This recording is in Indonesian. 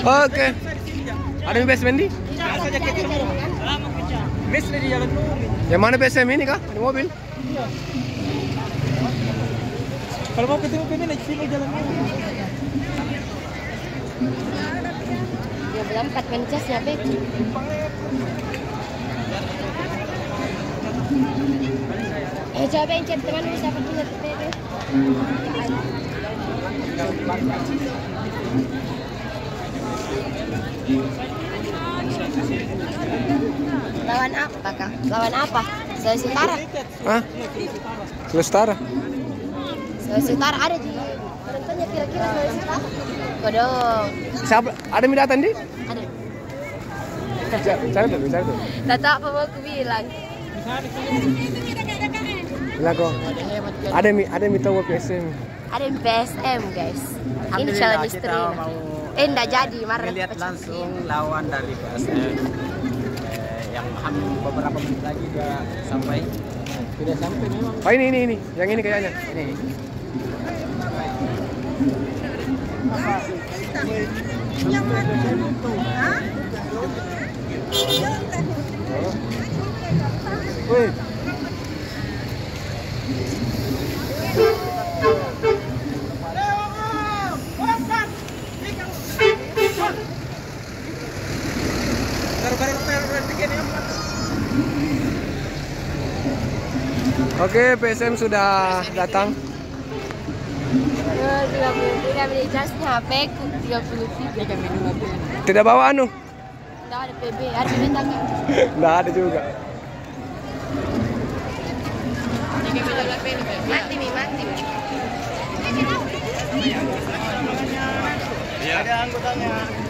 Oke. Ada yang BSM di? di jalan dulu. Yang mana BSM ini kah? Di mobil? Kalau mau ketemu Pemi naik sini jalan dulu. Ya bilang 4 mencas ya, Bek. Coba chat teman siapa punya TPD. Lawan apa, Kak? Lawan apa? Sulawesi Utara. Hah? Sulawesi Utara. Sulawesi Utara ada di rentannya kira-kira Sulawesi Utara. Kodok. Siapa? Ada yang datang di? Ada. Cari tuh, cari tuh. Tak tahu apa mau aku bilang. Bilang kok. Ada yang tahu PSM. Ada yang PSM, guys. Insya Allah misteri. Enggak jadi, marah. Lihat langsung lawan dari PSM. Yang beberapa menit lagi dia sampai. Tidak sampai memang. Oh ini. Yang ini kayaknya. Ini. Wih. Oke, PSM sudah datang. 33 beli jasnya HP ku 33 kan minum mobil. Tidak bawa anu? Enggak ada PB, ada PB tangga. Enggak ada juga. Mati. Ada anggotanya.